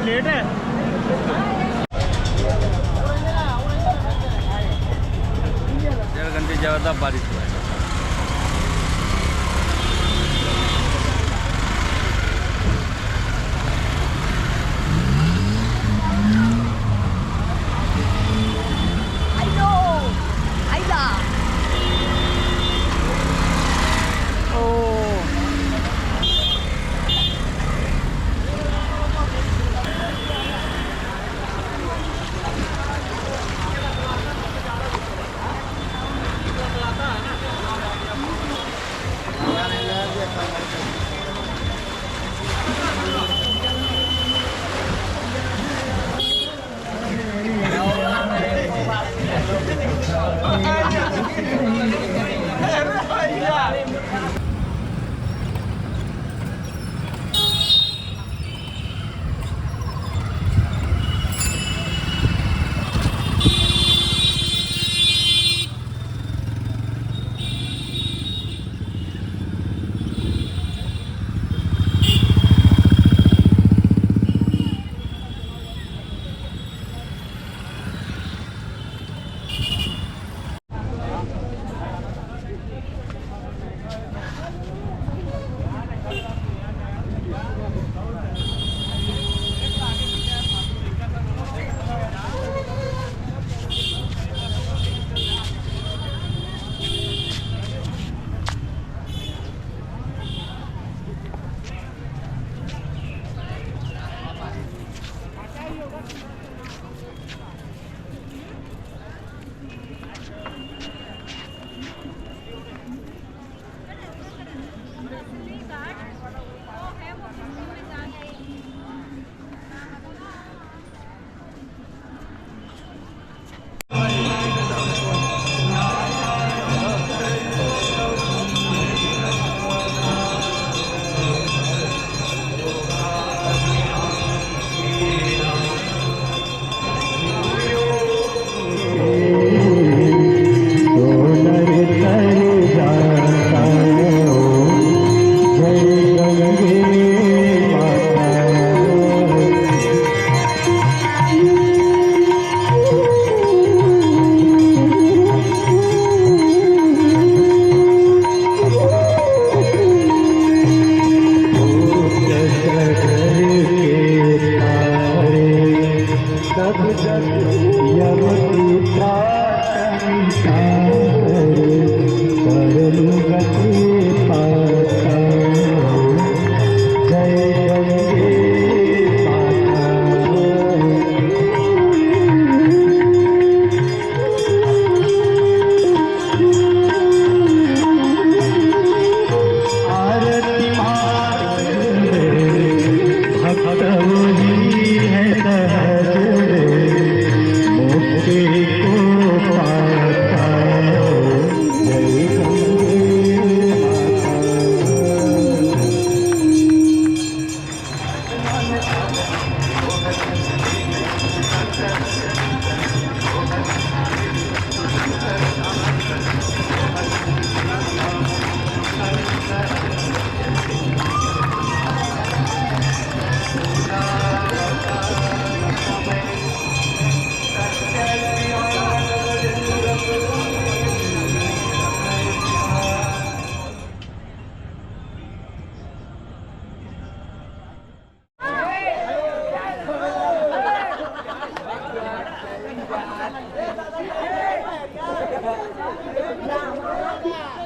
Late है घंटे ज़्यादा बारिश हुआ है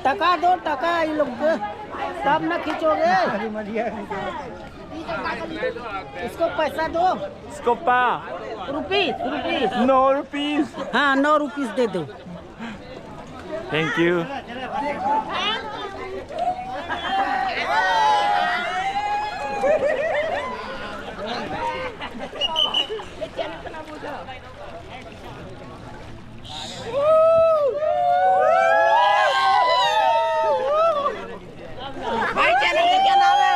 टका दो टका ये लोग सब ना खींचोगे इसको पैसा दो इसको पा रुपीस 9 रुपीस हाँ 9 रुपीस दे दो थैंक यू भाई चैनल का क्या नाम है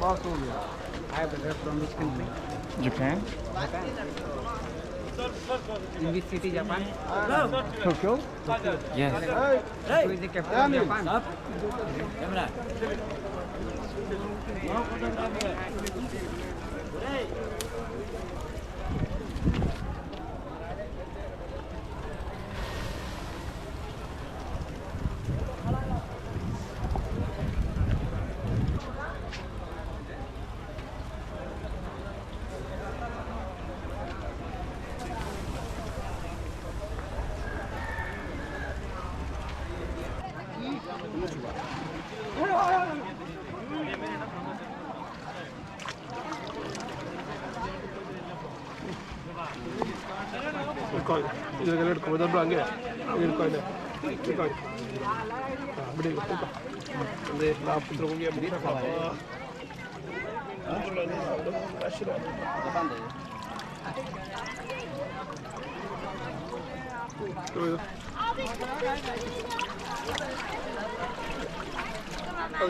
बहुत हो गया I have a from this country Japan In which city, Japan? Tokyo. Yes. Who is the captain of Japan? ಇದೆಲ್ಲ ಇಟ್ಕೊಬೋದು ಹಂಗೆ ಇಟ್ಕೊಂಡೆ ಇಟ್ಕೊಂಡು ಬಿಡಿ ಅಂದರೆ ನಾವು ಪುತ್ರ ಹೋಗಿ ಅದು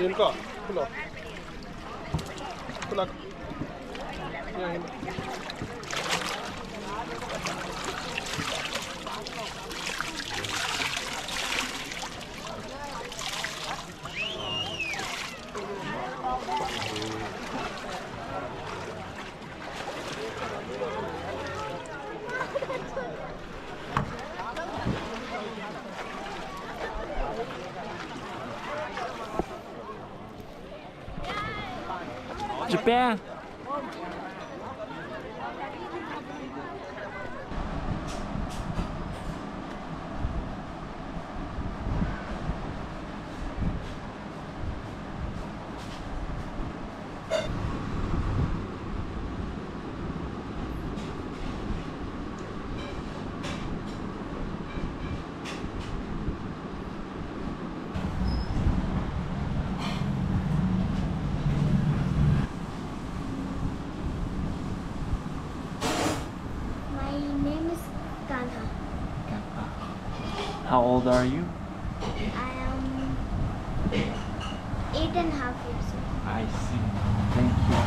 ಇಳ್ಕೊ ಫುಲ್ಲು ಫುಲ್ ಹಾಕು Japan. My name is Kanha. How old are you? I am 8.5 years old. I see. Thank you.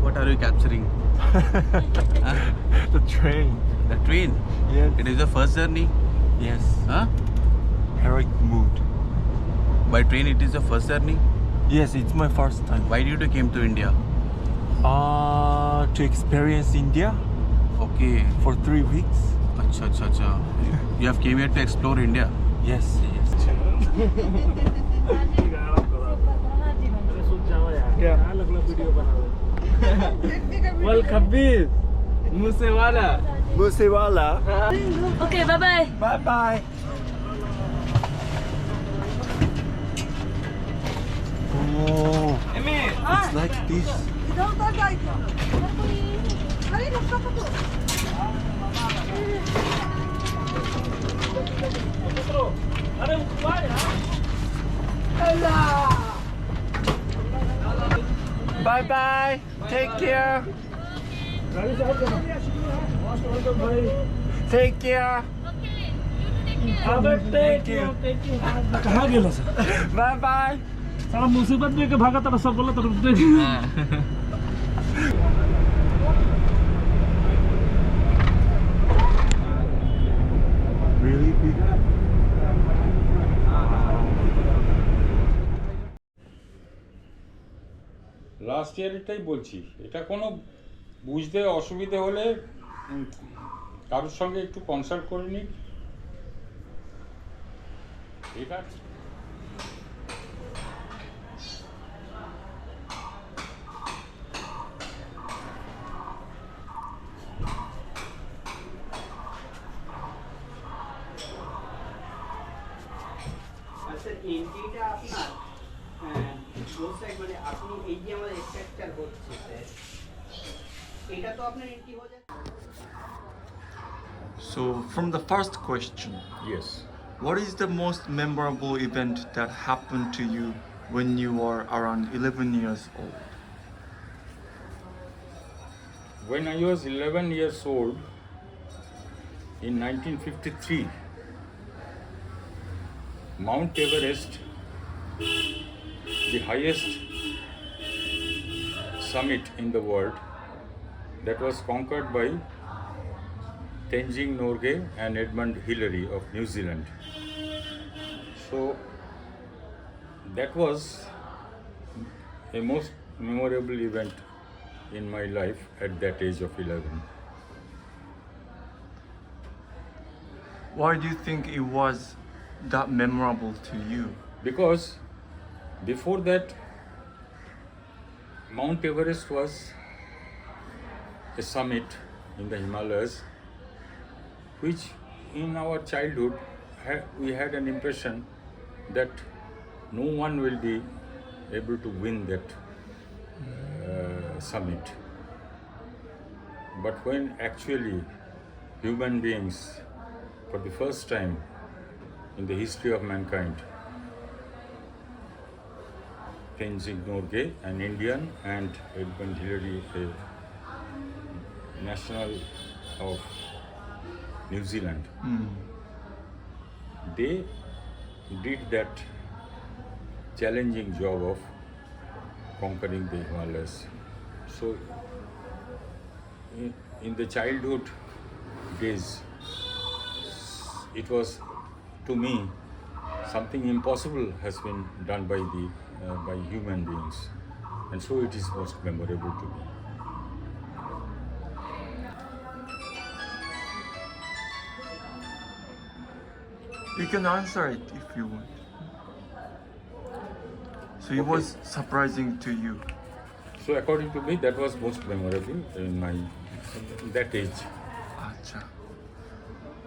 What are you capturing? The train. The train? Yes. It is the first journey? Yes. Huh? Heroic mood. By train it is the first journey? Yes, it's my first time. Why did you came to India? To experience India Okay. for 3 weeks. Acha, acha, acha. You have came here to explore India? Yes, yes. Wal Khabir. Musewala. Musewala. Okay, bye-bye. Bye bye. Oh, it's like this. Bye bye. Take care. Take care. Thank you. कहाँ गेला sir Bye bye. साला मुसीबत में के भागा तर सब बोला तर Really big. লাস্ট ইয়ারেরটাই বলছি, এটা কোনো বুঝতে অসুবিধে হলে কারোর সঙ্গে একটু কনসাল্ট করে নিন। ঠিক আছে? আচ্ছা এন্ট্রিটা আপনার ক্লোজ সাইড মানে আপনি এই যে আমাদের স্ট্রাকচার হচ্ছে স্যার এটা তো আপনার এন্ট্রি হয়ে যাচ্ছে So, from the first question, Yes. What is the most memorable event that happened to you when you were around 11 years old? When I was 11 years old, in 1953, Mount Everest, the highest summit in the world, that was conquered by Tenzing Norgay and Edmund Hillary of New Zealand. So that was a most memorable event in my life at that age of 11. Why do you think it was that memorable to you? Because before that, Mount Everest was a summit in the Himalayas, which in our childhood we had an impression that no one will be able to win that summit. But when actually human beings, for the first time in the history of mankind, Tenzing Norgay, an Indian, and Edmund Hillary, a national of New Zealand, they did that challenging job of conquering the Himalayas. So, in the childhood days, it was, to me, something impossible has been done by human beings, and so it is most memorable to me. You can answer it if you want. So it was surprising to you. So according to me, that was most memorable in that age. Acha.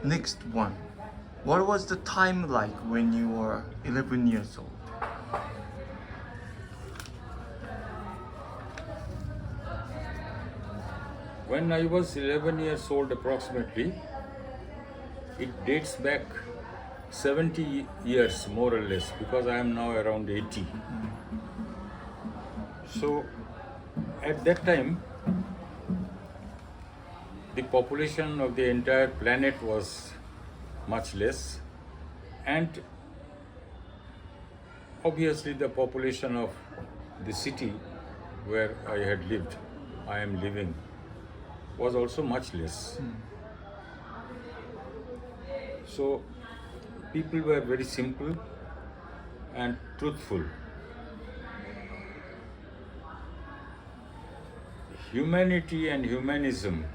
Next one. What was the time like when you were 11 years old? When I was 11 years old approximately, it dates back 70 years more or less, because I am now around 80. So at that time, the population of the entire planet was much less, and obviously the population of the city where I am living, was also much less. So people were very simple and truthful. Humanity and humanism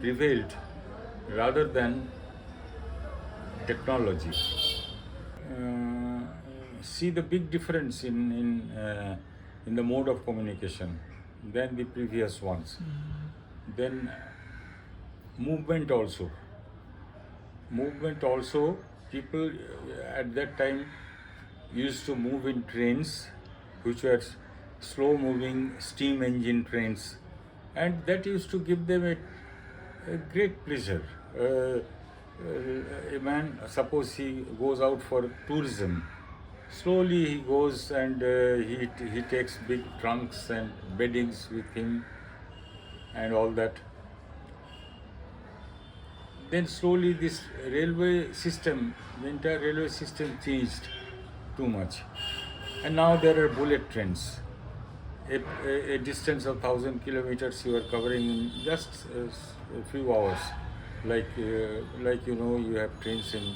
prevailed rather than technology. See the big difference in the mode of communication than the previous ones. Then movement also. People at that time used to move in trains, which were slow moving steam engine trains, and that used to give them a great pleasure. A man, suppose he goes out for tourism, slowly he goes and he takes big trunks and beddings with him and all that. Then slowly this railway system, the entire railway system changed too much. And now there are bullet trains. A distance of 1,000 kilometers you are covering in just a few hours. Like you have trains in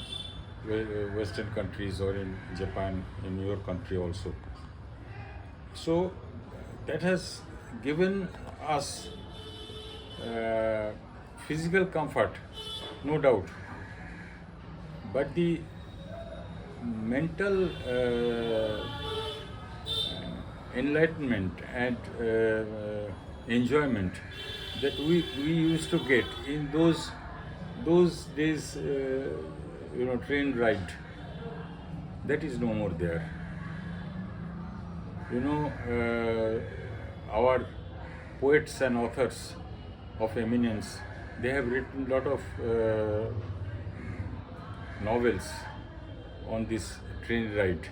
Western countries or in Japan, in your country also. So that has given us physical comfort, no doubt, but the mental enlightenment and enjoyment that we used to get in those days, train ride, that is no more there. Our poets and authors of eminence, they have written a lot of novels on this train ride.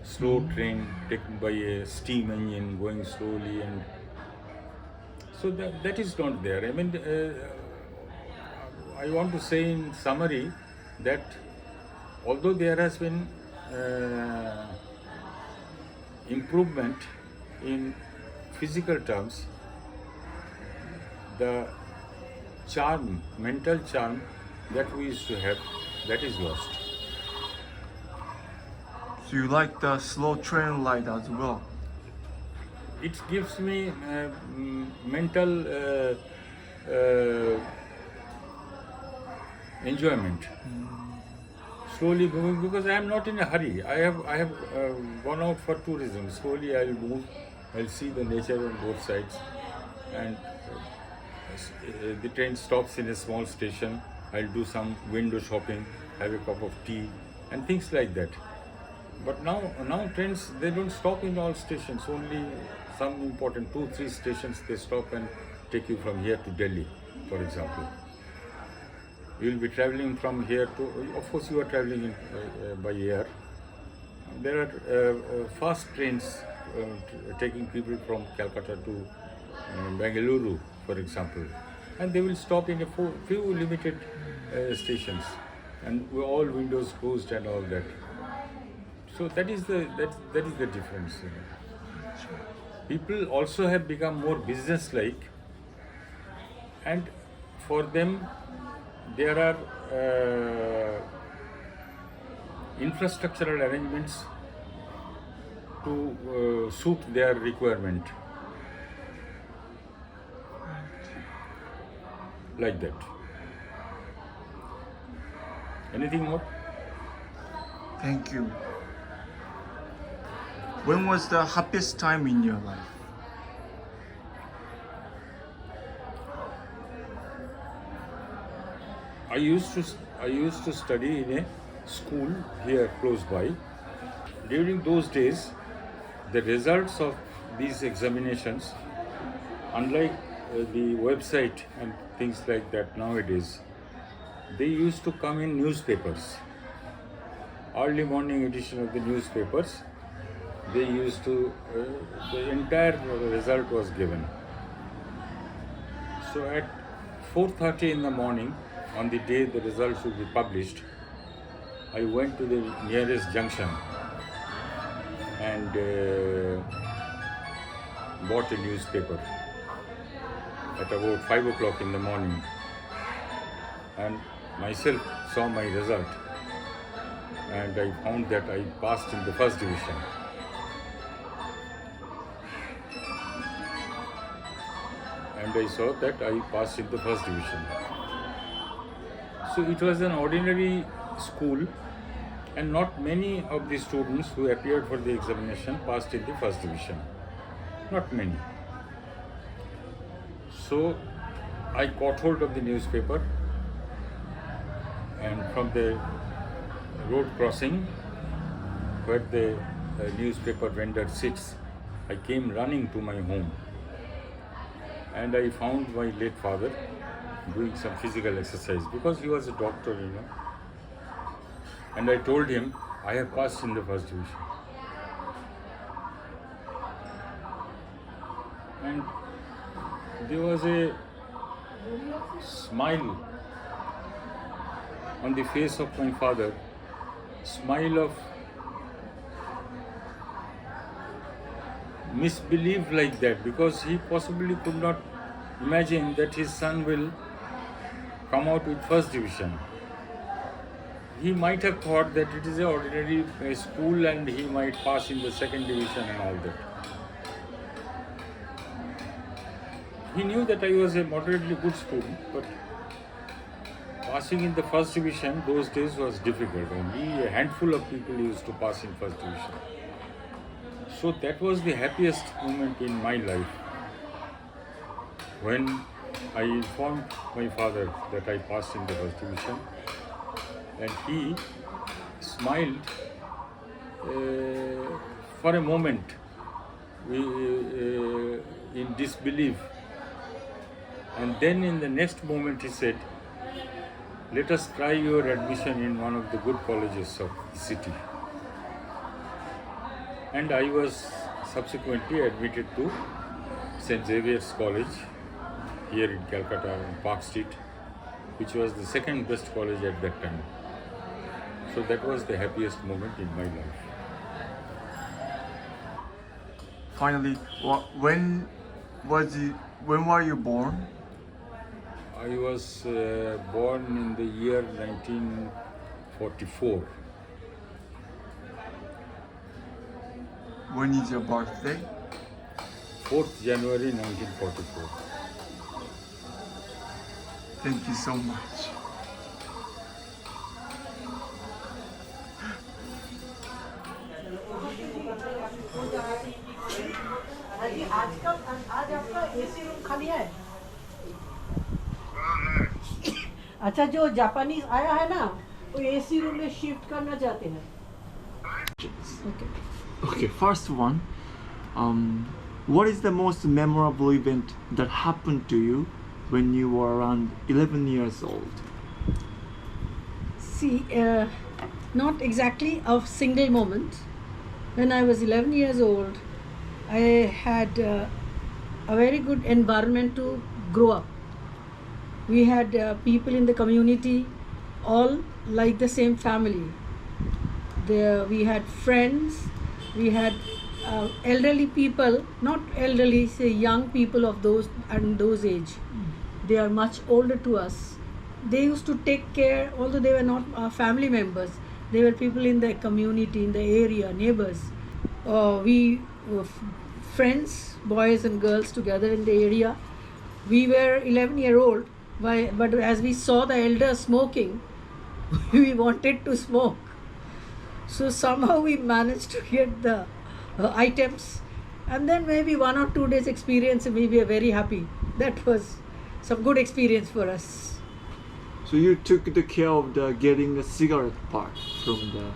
Slow train taken by a steam engine going slowly, and so that is not there. I mean, I want to say in summary that although there has been improvement in physical terms, the charm, mental charm that we used to have, that is lost. So you like the slow train ride as well? It gives me mental enjoyment. Slowly moving, because I am not in a hurry. I have gone out for tourism. Slowly I will move. I'll see the nature on both sides, and the train stops in a small station. I'll do some window shopping, have a cup of tea, and things like that. But now trains, they don't stop in all stations. Only some important 2-3 stations they stop and take you from here to Delhi, for example. You will be traveling from here to, of course you are traveling by air. There are fast trains taking people from Calcutta to Bengaluru, for example, and they will stop in a few limited stations, and with all windows closed and all that. So that is the difference. People also have become more business-like, and for them there are infrastructural arrangements to suit their requirement, like that. Anything more? Thank you. When was the happiest time in your life? I used to study in a school here close by. During those days, the results of these examinations, unlike the website and things like that nowadays, they used to come in newspapers. Early morning edition of the newspapers, they used to, the entire result was given. So at 4:30 in the morning, on the day the results would be published, I went to the nearest junction and bought a newspaper at about 5 o'clock in the morning, and myself saw my result, and I found that I passed in the first division. And I saw that I passed in the first division. So it was an ordinary school, and not many of the students who appeared for the examination passed in the first division. Not many. So I caught hold of the newspaper, and from the road crossing where the newspaper vendor sits, I came running to my home, and I found my late father doing some physical exercise, because he was a doctor, you know. And I told him, I have passed in the first division. And there was a smile on the face of my father, smile of misbelief like that, because he possibly could not imagine that his son will come out with first division. He might have thought that it is an ordinary school and he might pass in the second division and all that. He knew that I was a moderately good student, but passing in the first division those days was difficult. Only a handful of people used to pass in first division. So that was the happiest moment in my life, when I informed my father that I passed in the first division, and he smiled for a moment in disbelief, and then in the next moment he said, let us try your admission in one of the good colleges of the city. And I was subsequently admitted to St. Xavier's College here in Calcutta in Park Street, which was the second best college at that time. So that was the happiest moment in my life. Finally, when were you born? I was born in the year 1944. When is your birthday? 4th January 1944. Thank you so much. आज आपका AC room खाली है अच्छा जो Japanese आया है ना वो एसी रूम में शिफ्ट करना चाहते हैं Okay, first one. What is the most memorable event that happened to you when you were around 11 years old? See, not exactly a single moment. When I was 11 years old, I had a very good environment to grow up. We had people in the community, all like the same family. We had friends, we had elderly people, not elderly, say young people of those age. They are much older to us. They used to take care, although they were not our family members. They were people in the community, in the area, neighbors. We were friends, boys and girls together in the area. We were 11-year-old, but as we saw the elders smoking, we wanted to smoke. So somehow we managed to get the items, and then maybe 1 or 2 days experience, and we were very happy. That was some good experience for us. So you took the care of the getting the cigarette part from the...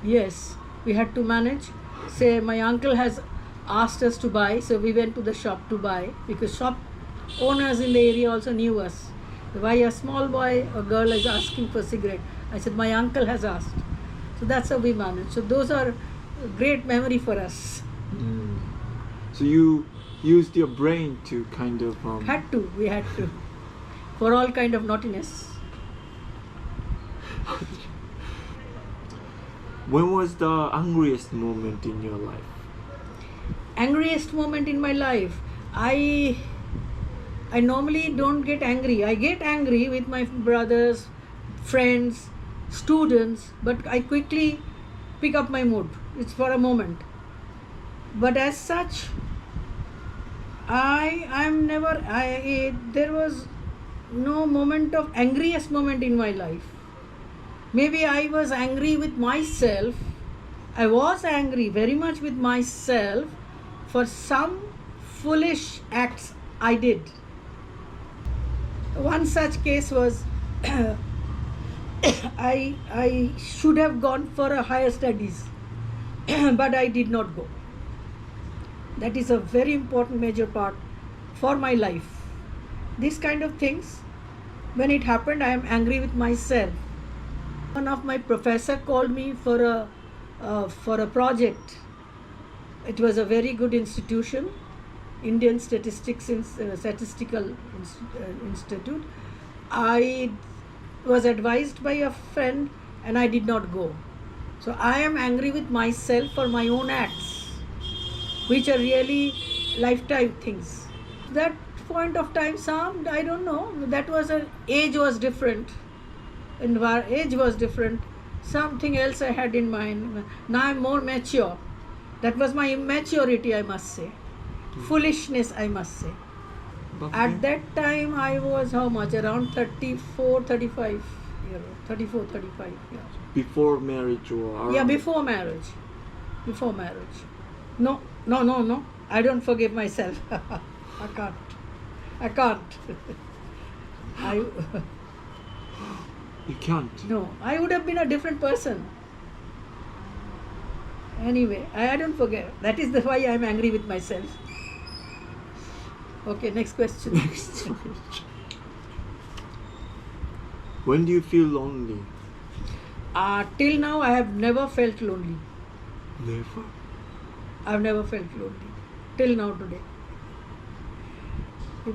Yes, we had to manage. Say my uncle has asked us to buy, so we went to the shop to buy, because shop owners in the area also knew us. Why a small boy or girl is asking for cigarette? I said my uncle has asked. So that's how we managed. So those are great memory for us. So you used your brain to kind of... We had to. For all kind of naughtiness. When was the angriest moment in your life? Angriest moment in my life, I normally don't get angry. I get angry with my brothers, friends, students, but I quickly pick up my mood. It's for a moment. But as such, there was no moment of angriest moment in my life. Maybe I was angry with myself. I was angry very much with myself for some foolish acts I did. One such case was I should have gone for a higher studies, but I did not go. That is a very important major part for my life. These kind of things, when it happened, I am angry with myself. One of my professor called me for a project. It was a very good institution, Indian Statistical Institute. I was advised by a friend and I did not go. So I am angry with myself for my own acts, which are really lifetime things. That point of time, I don't know, that was age was different. Age was different. Something else I had in mind. Now I'm more mature. That was my immaturity, I must say. Foolishness, I must say. At that time, I was how much? Around 34, 35. 34, 35. Yeah. Before marriage or around? Yeah, before marriage. Before marriage. No. I don't forgive myself. I can't. You can't? No, I would have been a different person. Anyway, I don't forget. That is why I am angry with myself. Okay, next question. When do you feel lonely? Till now, I have never felt lonely. Never. I've never felt lonely. Till now, today.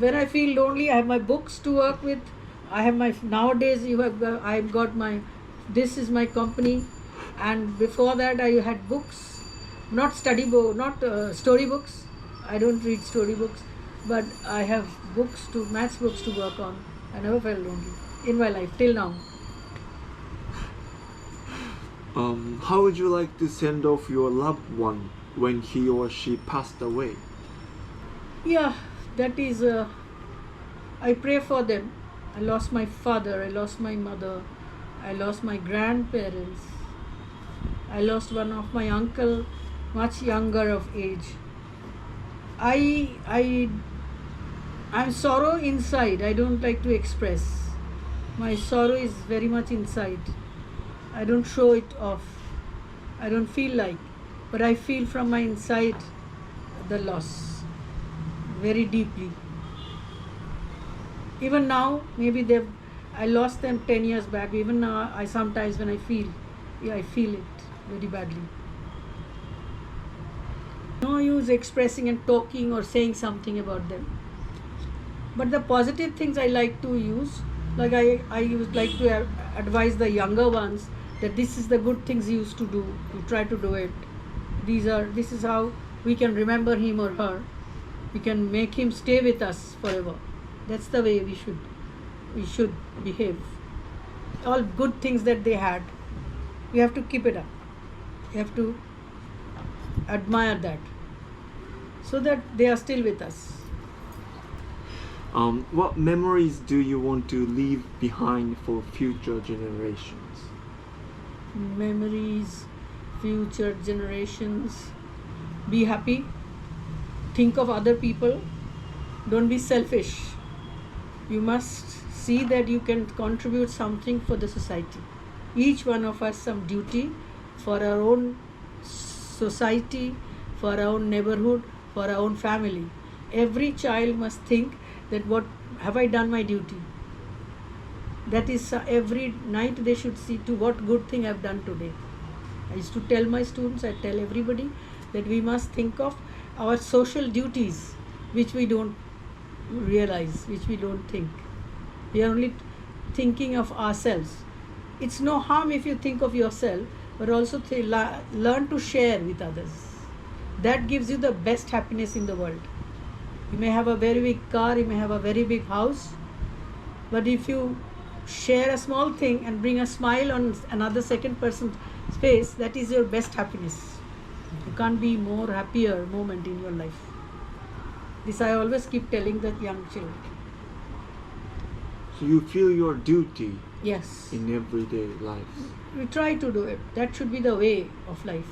When I feel lonely, I have my books to work with. I have my nowadays. I've got my. This is my company, and before that, I had books, not story books. I don't read story books, but I have maths books to work on. I never felt lonely in my life till now. How would you like to send off your loved one when he or she passed away? Yeah, that is. I pray for them. I lost my father. I lost my mother. I lost my grandparents. I lost one of my uncle, much younger of age. I'm sorrow inside. I don't like to express. My sorrow is very much inside. I don't show it off. I don't feel like, but I feel from my inside the loss very deeply. Even now, maybe I lost them 10 years back. Even now, I sometimes when I feel it very badly. No use expressing and talking or saying something about them. But the positive things I like to use, like I would like to advise the younger ones that this is the good things you used to do. You try to do it. This is how we can remember him or her. We can make him stay with us forever. That's the way we should behave. All good things that they had, we have to keep it up. We have to admire that, so that they are still with us. What memories do you want to leave behind for future generations? Memories, future generations. Be happy. Think of other people. Don't be selfish. You must see that you can contribute something for the society. Each one of us some duty for our own society, for our own neighborhood, for our own family. Every child must think that what have I done my duty. That is every night they should see to what good thing I have done today. I used to tell my students, I tell everybody that we must think of our social duties, which we don't realize, which we don't think. We are only thinking of ourselves. It's no harm if you think of yourself, but also learn to share with others. That gives you the best happiness in the world. You may have a very big car, you may have a very big house, but if you share a small thing and bring a smile on another second person's face, that is your best happiness. You can't be more happier moment in your life. This I always keep telling the young children. So you feel your duty Yes. in everyday life. We try to do it. That should be the way of life.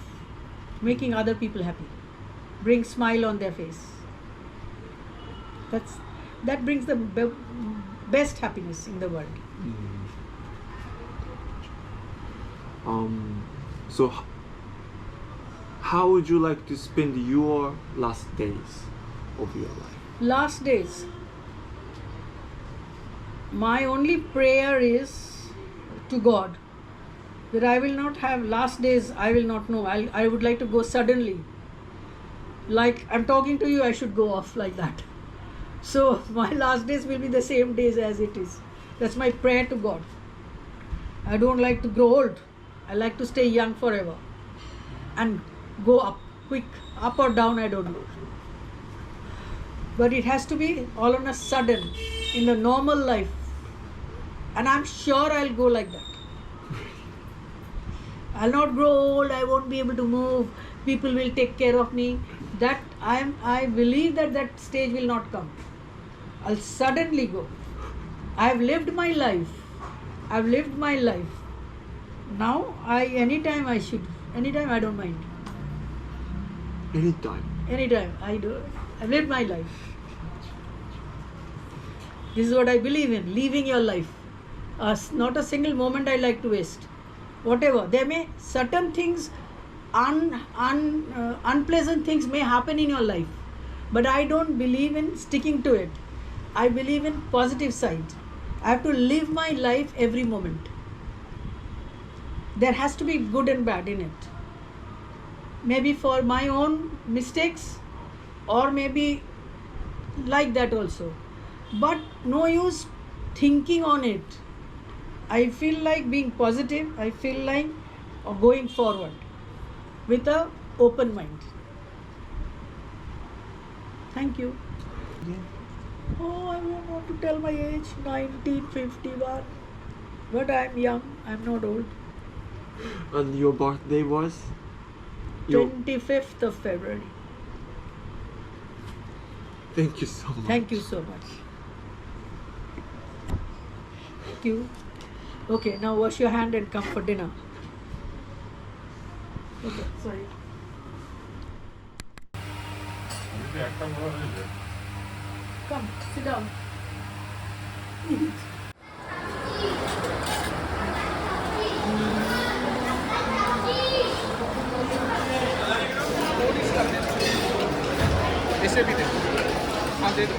Making other people happy. Bring smile on their face. That brings the best happiness in the world. So how would you like to spend your last days of your life? Last days. My only prayer is to God that I will not have last days. I will not know. I would like to go suddenly. Like I'm talking to you, I should go off like that. So my last days will be the same days as it is. That's my prayer to God. I don't like to grow old. I like to stay young forever and go up quick, up or down, I don't know. But it has to be all on a sudden in the normal life. And I'm sure I'll go like that. I'll not grow old, I won't be able to move, people will take care of me. That I believe that stage will not come. I'll suddenly go. I've lived my life. Now anytime I don't mind. Anytime I do. I've lived my life. This is what I believe in, living your life. Not a single moment I like to waste. Whatever. There may certain things, unpleasant things may happen in your life. But I don't believe in sticking to it. I believe in positive side. I have to live my life every moment. There has to be good and bad in it. Maybe for my own mistakes, or maybe like that also. But no use thinking on it. I feel like being positive. I feel like going forward with a open mind. Thank you. Oh, I don't want to tell my age, 1951. But I'm young, I'm not old. And your birthday was? Your... 25th of February. Thank you so much. Thank you so much. Thank you. Okay, now wash your hand and come for dinner. Okay, sorry. Come, sit down. Eat. ऐसे भी दे हाँ दे दो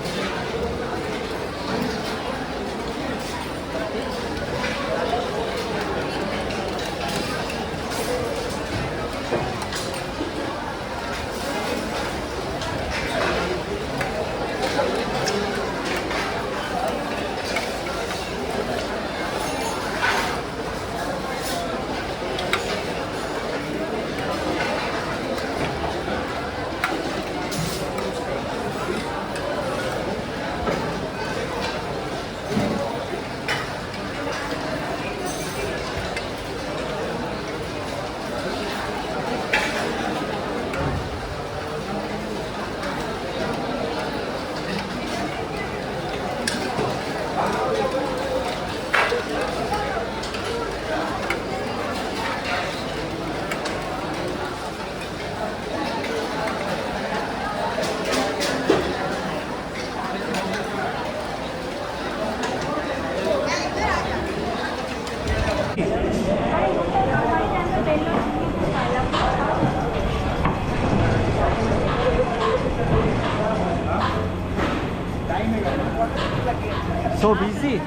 So busy.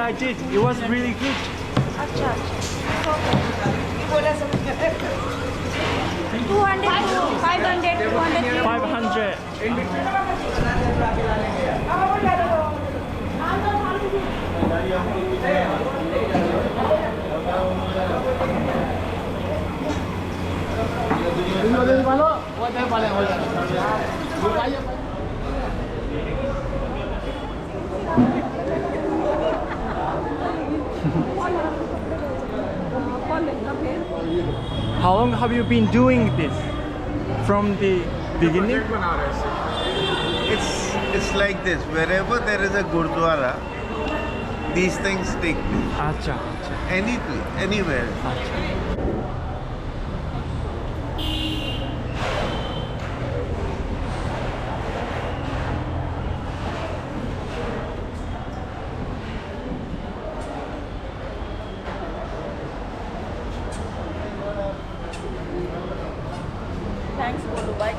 I did. It was really good. 200, 500, 200. 500. How long have you been doing this? From the beginning? It's like this. Wherever there is a gurdwara, these things take place. Acha, acha. Anywhere. Acha. Thanks for the bike.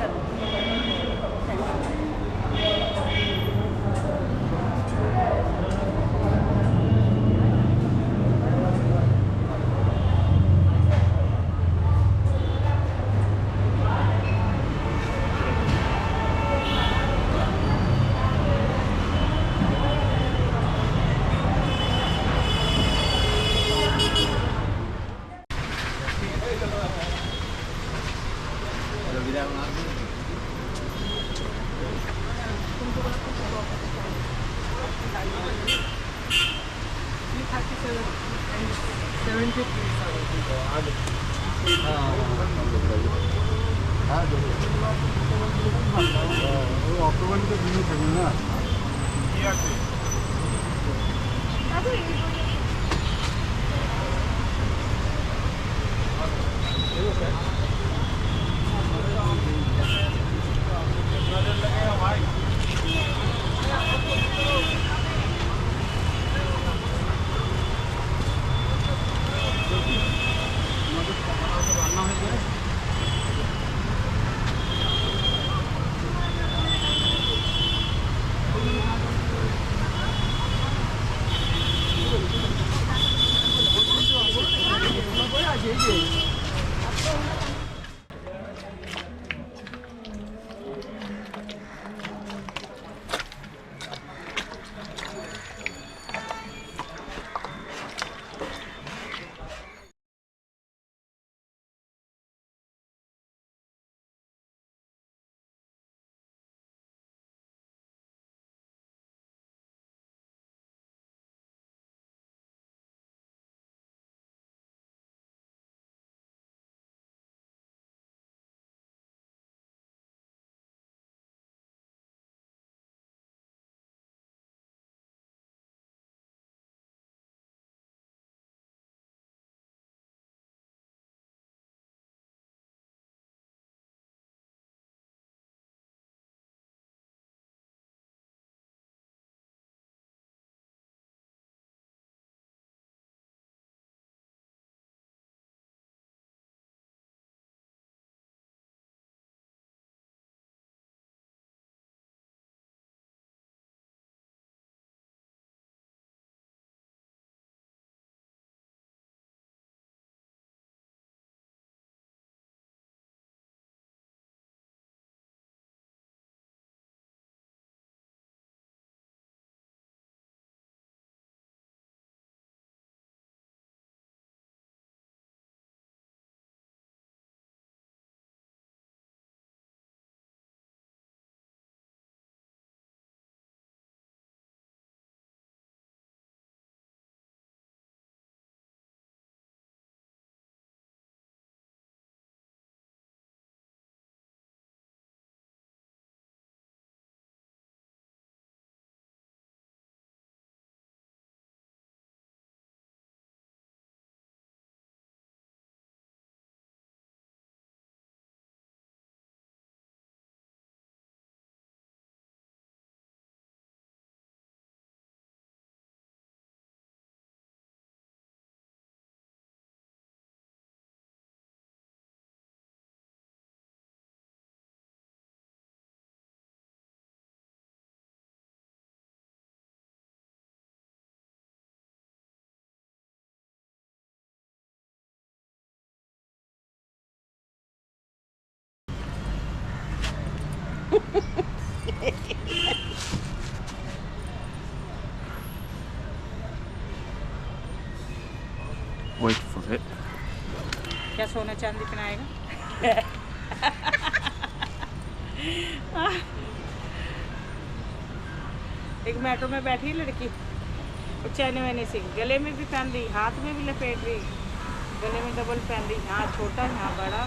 Wait for it. क्या सोना चांदी पहनाएगा? एक metro में बैठी लड़की, चैन वैने से गले में भी पहन रही, हाथ में भी लपेट रही, गले में डबल पहन रही, यहाँ छोटा यहाँ बड़ा।